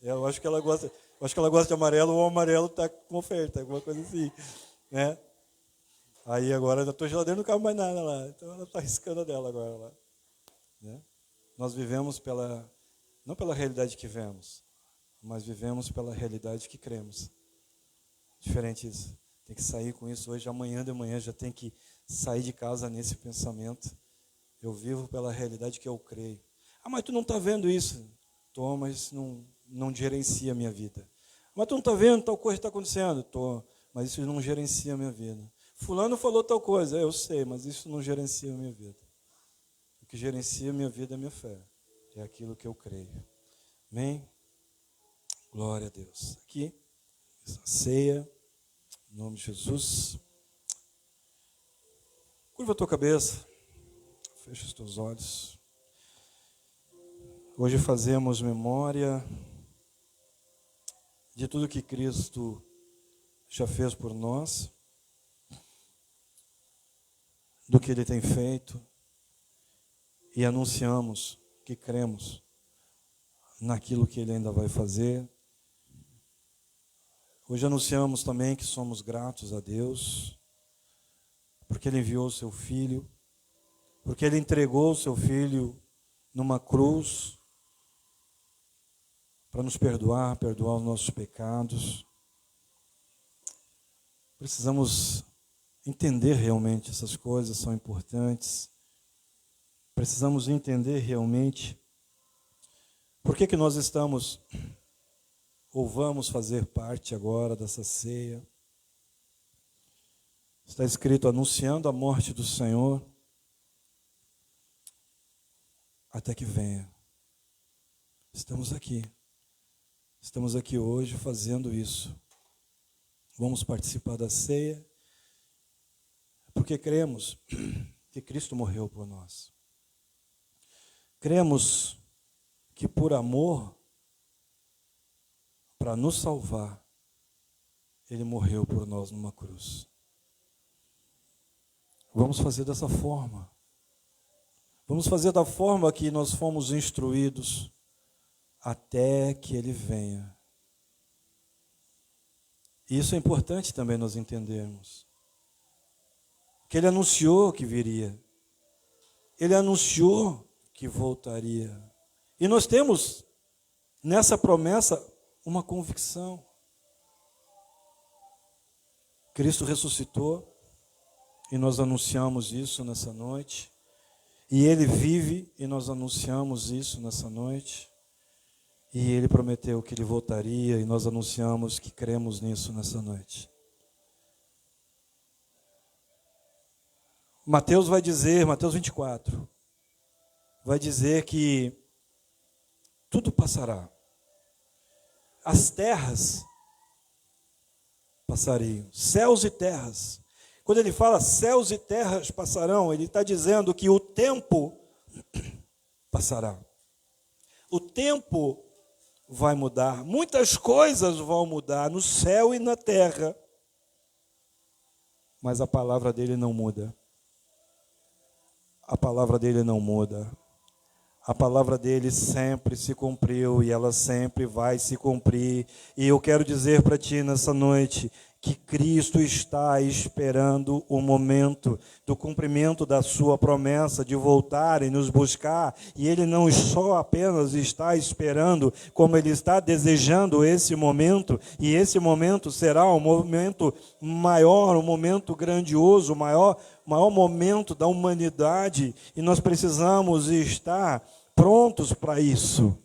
Eu acho que ela gosta de amarelo, ou o amarelo está com oferta, alguma coisa assim, né? Aí agora a tua geladeira não cabe mais nada lá, então ela está arriscando a dela agora lá, né? Nós vivemos não pela realidade que vemos, mas vivemos pela realidade que cremos. Diferente isso. Tem que sair com isso hoje, amanhã de manhã já tem que sair de casa nesse pensamento. Eu vivo pela realidade que eu creio. Ah, mas tu não está vendo isso? Tô, mas não gerencia a minha vida. Mas tu não está vendo tal coisa que está acontecendo? Tô, mas isso não gerencia a minha vida. Fulano falou tal coisa, eu sei, mas isso não gerencia a minha vida. O que gerencia a minha vida é a minha fé. É aquilo que eu creio. Amém? Glória a Deus. Aqui, essa ceia, em nome de Jesus. Curva a tua cabeça. Fecha os teus olhos. Hoje fazemos memória de tudo que Cristo já fez por nós, do que Ele tem feito, e anunciamos que cremos naquilo que Ele ainda vai fazer. Hoje anunciamos também que somos gratos a Deus, porque Ele enviou o Seu Filho, porque Ele entregou o Seu Filho numa cruz, para nos perdoar os nossos pecados. Precisamos entender realmente essas coisas, são importantes. Precisamos entender realmente por que nós estamos ou vamos fazer parte agora dessa ceia. Está escrito, anunciando a morte do Senhor até que venha. Estamos aqui hoje fazendo isso. Vamos participar da ceia, porque cremos que Cristo morreu por nós. Cremos que por amor, para nos salvar, Ele morreu por nós numa cruz. Vamos fazer dessa forma. Vamos fazer da forma que nós fomos instruídos até que Ele venha. E isso é importante também nós entendermos. Que Ele anunciou que viria. Ele anunciou que voltaria. E nós temos nessa promessa uma convicção. Cristo ressuscitou e nós anunciamos isso nessa noite. E Ele vive e nós anunciamos isso nessa noite. E Ele prometeu que Ele voltaria e nós anunciamos que cremos nisso nessa noite. Mateus vai dizer, Mateus 24, vai dizer que tudo passará. As terras passariam, céus e terras. Quando ele fala céus e terras passarão, ele está dizendo que o tempo passará. O tempo vai mudar, muitas coisas vão mudar no céu e na terra, mas a palavra dele não muda. A palavra dele não muda. A palavra dele sempre se cumpriu e ela sempre vai se cumprir. E eu quero dizer para ti nessa noite que Cristo está esperando o momento do cumprimento da sua promessa de voltar e nos buscar. E Ele não só apenas está esperando, como Ele está desejando esse momento. E esse momento será um momento maior, um momento grandioso, o maior momento da humanidade. E nós precisamos estar prontos para isso.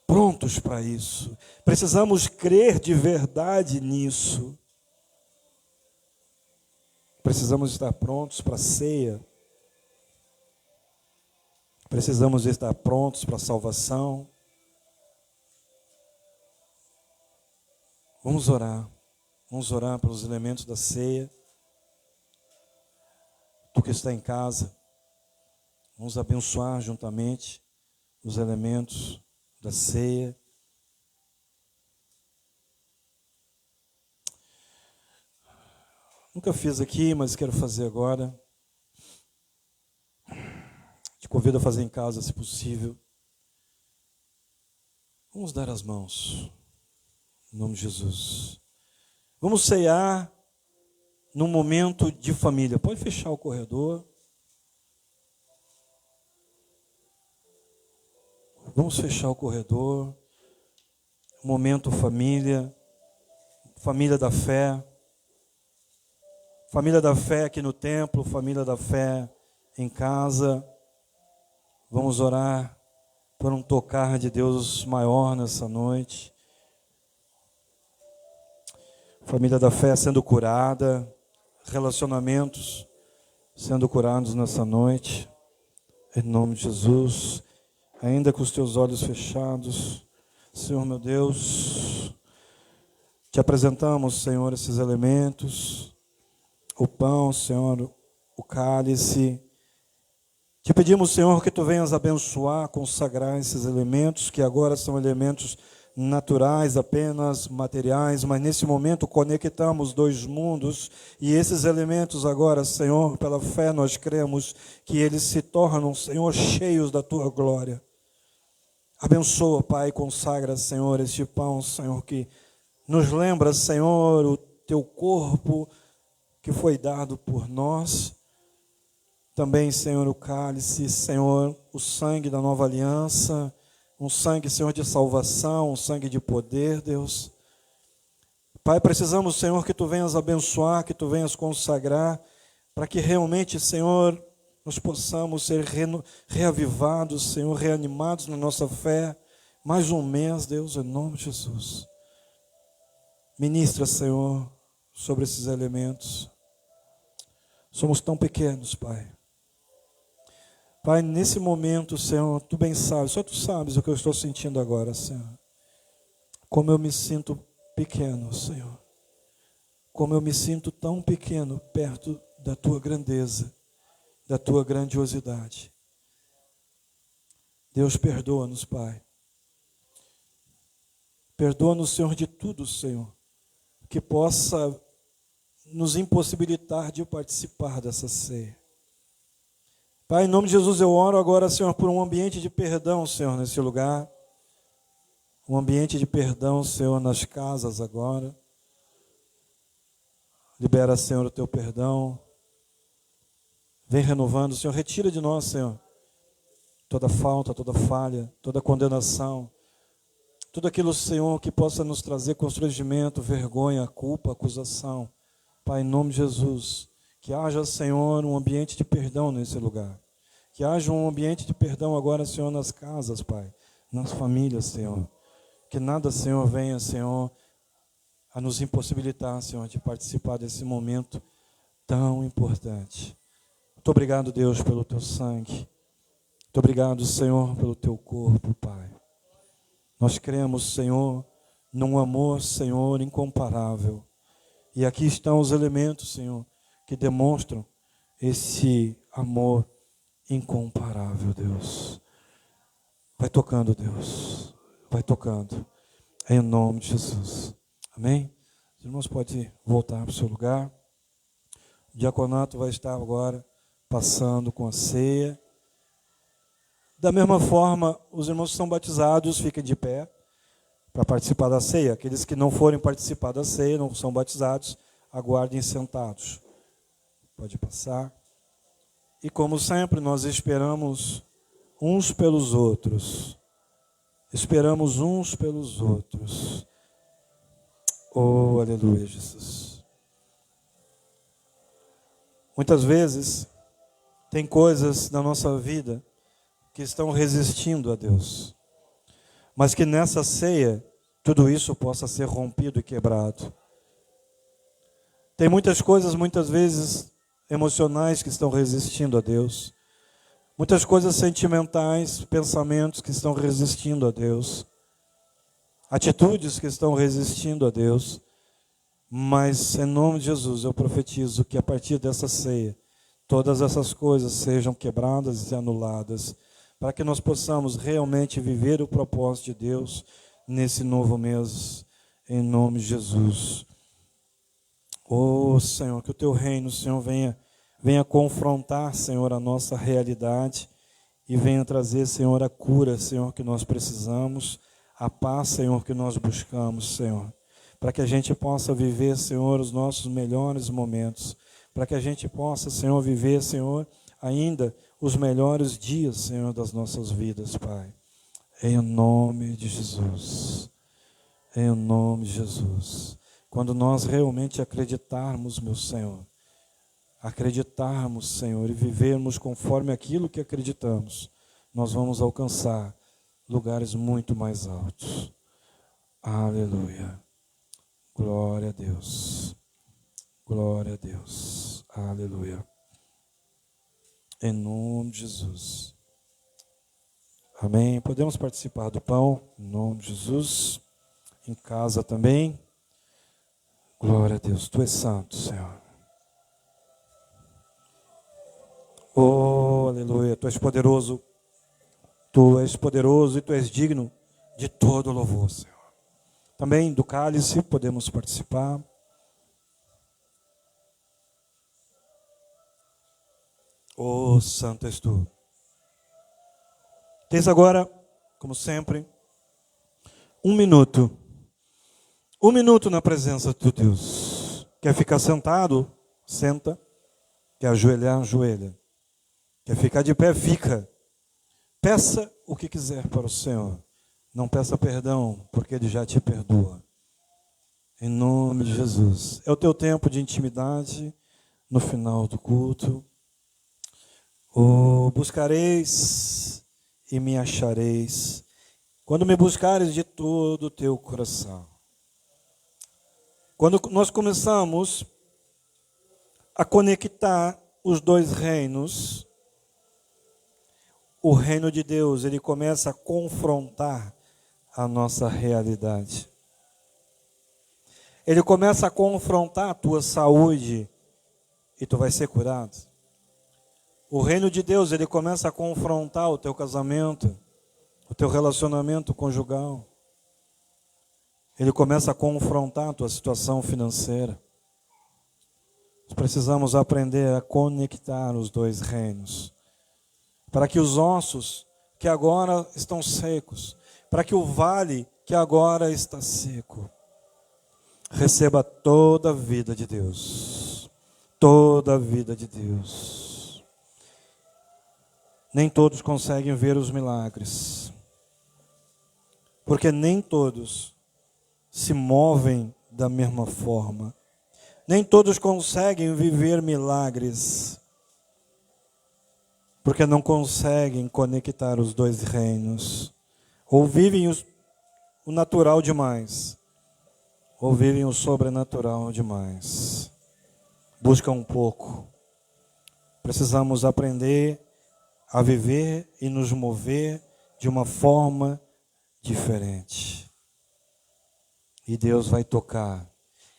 Prontos para isso. Precisamos crer de verdade nisso. Precisamos estar prontos para a ceia. Precisamos estar prontos para a salvação. Vamos orar. Vamos orar pelos elementos da ceia. Tu que está em casa, vamos abençoar juntamente os elementos da ceia. Nunca fiz aqui, mas quero fazer agora. Te convido a fazer em casa, se possível. Vamos dar as mãos, em nome de Jesus. Vamos ceiar num momento de família. Pode fechar o corredor. Vamos fechar o corredor. Momento família. Família da fé. Família da fé aqui no templo. Família da fé em casa. Vamos orar por um tocar de Deus maior nessa noite. Família da fé sendo curada. Relacionamentos sendo curados nessa noite. Em nome de Jesus. Ainda com os teus olhos fechados. Senhor meu Deus. Te apresentamos, Senhor, esses elementos. O pão, Senhor, o cálice. Te pedimos, Senhor, que Tu venhas abençoar, consagrar esses elementos, que agora são elementos naturais, apenas materiais, mas nesse momento conectamos dois mundos, e esses elementos agora, Senhor, pela fé nós cremos que eles se tornam, Senhor, cheios da Tua glória. Abençoa, Pai, consagra, Senhor, este pão, Senhor, que nos lembra, Senhor, o Teu corpo que foi dado por nós. Também, Senhor, o cálice, Senhor, o sangue da nova aliança, um sangue, Senhor, de salvação, um sangue de poder, Deus. Pai, precisamos, Senhor, que Tu venhas abençoar, que Tu venhas consagrar, para que realmente, Senhor, nós possamos ser reavivados, Senhor, reanimados na nossa fé. Mais um mês, Deus, em nome de Jesus. Ministra, Senhor, sobre esses elementos. Somos tão pequenos, Pai. Pai, nesse momento, Senhor, Tu bem sabes, só Tu sabes o que eu estou sentindo agora, Senhor. Como eu me sinto pequeno, Senhor. Como eu me sinto tão pequeno perto da Tua grandeza, da Tua grandiosidade. Deus, perdoa-nos, Pai. Perdoa-nos, Senhor, de tudo, Senhor, que possa nos impossibilitar de participar dessa ceia. Pai, em nome de Jesus, eu oro agora, Senhor, por um ambiente de perdão, Senhor, nesse lugar. Um ambiente de perdão, Senhor, nas casas agora. Libera, Senhor, o Teu perdão. Vem renovando, Senhor, retira de nós, Senhor, toda falta, toda falha, toda condenação. Tudo aquilo, Senhor, que possa nos trazer constrangimento, vergonha, culpa, acusação. Pai, em nome de Jesus, que haja, Senhor, um ambiente de perdão nesse lugar. Que haja um ambiente de perdão agora, Senhor, nas casas, Pai, nas famílias, Senhor. Que nada, Senhor, venha, Senhor, a nos impossibilitar, Senhor, de participar desse momento tão importante. Muito obrigado, Deus, pelo Teu sangue. Muito obrigado, Senhor, pelo Teu corpo, Pai. Nós cremos, Senhor, num amor, Senhor, incomparável. E aqui estão os elementos, Senhor, que demonstram esse amor incomparável, Deus. Vai tocando, Deus. Vai tocando. Em nome de Jesus. Amém? Os irmãos podem voltar para o seu lugar. O diaconato vai estar agora passando com a ceia. Da mesma forma, os irmãos que são batizados fiquem de pé para participar da ceia. Aqueles que não forem participar da ceia, não são batizados, aguardem sentados. Pode passar. E como sempre, nós esperamos uns pelos outros. Esperamos uns pelos outros. Oh, aleluia, Jesus. Muitas vezes, tem coisas na nossa vida que estão resistindo a Deus. Mas que nessa ceia, tudo isso possa ser rompido e quebrado. Tem muitas coisas, muitas vezes, emocionais que estão resistindo a Deus. Muitas coisas sentimentais, pensamentos que estão resistindo a Deus. Atitudes que estão resistindo a Deus. Mas, em nome de Jesus, eu profetizo que a partir dessa ceia, todas essas coisas sejam quebradas e anuladas, para que nós possamos realmente viver o propósito de Deus nesse novo mês, em nome de Jesus. Oh, Senhor, que o teu reino, Senhor, venha confrontar, Senhor, a nossa realidade e venha trazer, Senhor, a cura, Senhor, que nós precisamos, a paz, Senhor, que nós buscamos, Senhor, para que a gente possa viver, Senhor, os nossos melhores momentos, para que a gente possa, Senhor, viver, Senhor, ainda os melhores dias, Senhor, das nossas vidas, Pai. Em nome de Jesus. Em nome de Jesus. Quando nós realmente acreditarmos, meu Senhor, acreditarmos, Senhor, e vivermos conforme aquilo que acreditamos, nós vamos alcançar lugares muito mais altos. Aleluia. Glória a Deus. Glória a Deus. Aleluia. Em nome de Jesus. Amém. Podemos participar do pão, em nome de Jesus. Em casa também. Glória a Deus. Tu és santo, Senhor. Oh, aleluia. Tu és poderoso. Tu és poderoso e tu és digno de todo louvor, Senhor. Também do cálice podemos participar. Oh, santo és tu. Tens agora, como sempre, 1 minuto. 1 minuto na presença de Deus. Quer ficar sentado? Senta. Quer ajoelhar? Ajoelha. Quer ficar de pé? Fica. Peça o que quiser para o Senhor. Não peça perdão, porque Ele já te perdoa. Em nome de Jesus. É o teu tempo de intimidade no final do culto. Oh, buscareis e me achareis, quando me buscares de todo o teu coração. Quando nós começamos a conectar os dois reinos, o reino de Deus, ele começa a confrontar a nossa realidade. Ele começa a confrontar a tua saúde e tu vai ser curado. O reino de Deus, ele começa a confrontar o teu casamento, o teu relacionamento conjugal. Ele começa a confrontar a tua situação financeira. Nós precisamos aprender a conectar os dois reinos. Para que os ossos que agora estão secos, para que o vale que agora está seco, receba toda a vida de Deus. Toda a vida de Deus. Nem todos conseguem ver os milagres, porque nem todos se movem da mesma forma, nem todos conseguem viver milagres, porque não conseguem conectar os dois reinos, ou vivem o natural demais, ou vivem o sobrenatural demais, buscam um pouco. Precisamos aprender a viver e nos mover de uma forma diferente. E Deus vai tocar.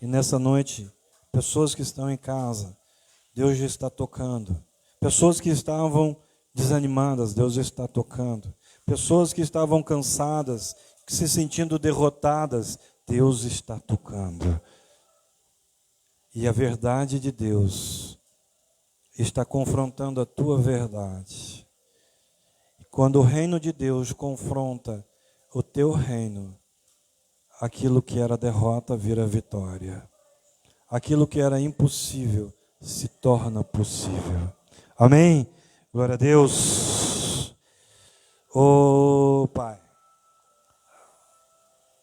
E nessa noite, pessoas que estão em casa, Deus já está tocando. Pessoas que estavam desanimadas, Deus já está tocando. Pessoas que estavam cansadas, se sentindo derrotadas, Deus está tocando. E a verdade de Deus está confrontando a tua verdade. E quando o reino de Deus confronta o teu reino, aquilo que era derrota vira vitória. Aquilo que era impossível se torna possível. Amém? Glória a Deus. Oh, Pai.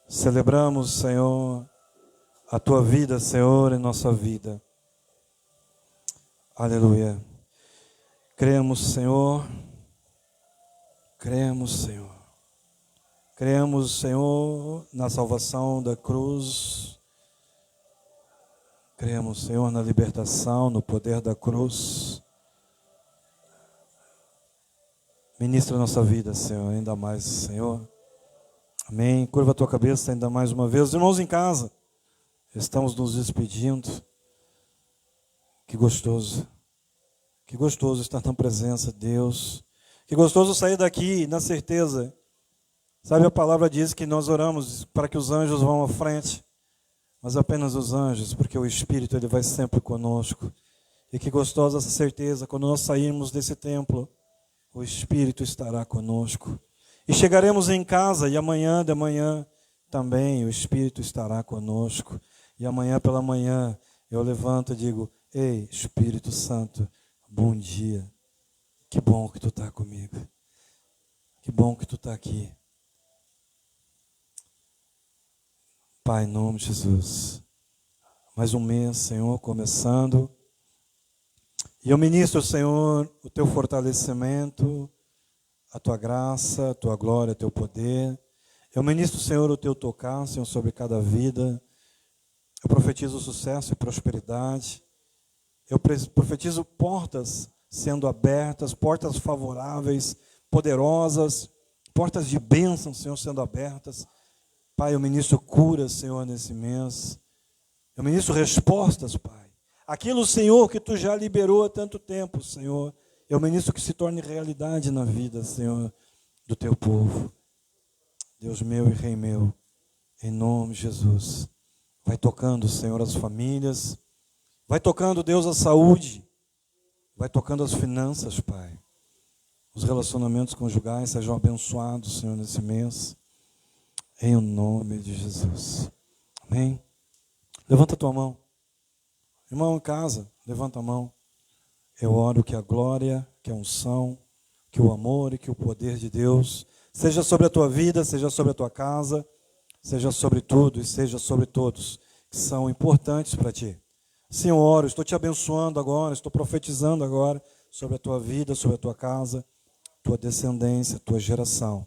Celebramos, Senhor, a tua vida, Senhor, em nossa vida. Aleluia. Cremos, Senhor. Cremos, Senhor. Cremos, Senhor, na salvação da cruz. Cremos, Senhor, na libertação, no poder da cruz. Ministra a nossa vida, Senhor, ainda mais, Senhor. Amém. Curva a tua cabeça ainda mais uma vez. Os irmãos em casa, estamos nos despedindo. Que gostoso. Que gostoso estar na presença de Deus. Que gostoso sair daqui na certeza. Sabe, a palavra diz que nós oramos para que os anjos vão à frente. mas apenas os anjos, porque o Espírito ele vai sempre conosco. E que gostosa essa certeza, quando nós sairmos desse templo, o Espírito estará conosco. E chegaremos em casa e amanhã de manhã também o Espírito estará conosco. E amanhã pela manhã eu levanto e digo: ei, Espírito Santo, bom dia. Que bom que tu está comigo. Que bom que tu está aqui. Pai, em nome de Jesus. Mais um mês, Senhor, começando. E eu ministro, Senhor, o teu fortalecimento, a tua graça, a tua glória, o teu poder. Eu ministro, Senhor, o teu tocar, Senhor, sobre cada vida. Eu profetizo sucesso e prosperidade. Eu profetizo portas sendo abertas, portas favoráveis, poderosas, portas de bênção, Senhor, sendo abertas. Pai, eu ministro cura, Senhor, nesse mês. Eu ministro respostas, Pai. Aquilo, Senhor, que tu já liberou há tanto tempo, Senhor, eu ministro que se torne realidade na vida, Senhor, do teu povo. Deus meu e Rei meu, em nome de Jesus. Vai tocando, Senhor, as famílias. Vai tocando, Deus, a saúde. Vai tocando as finanças, Pai. Os relacionamentos conjugais sejam abençoados, Senhor, nesse mês. Em o nome de Jesus. Amém? Levanta a tua mão. Irmão em casa, levanta a mão. Eu oro que a glória, que a unção, que o amor e que o poder de Deus seja sobre a tua vida, seja sobre a tua casa, seja sobre tudo e seja sobre todos que são importantes para ti. Sim, eu oro, estou te abençoando agora, estou profetizando agora sobre a tua vida, sobre a tua casa, tua descendência, tua geração.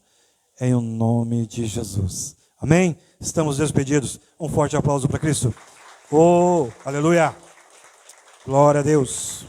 Em o nome de Jesus. Amém? Estamos despedidos. Um forte aplauso para Cristo. Oh, aleluia. Glória a Deus.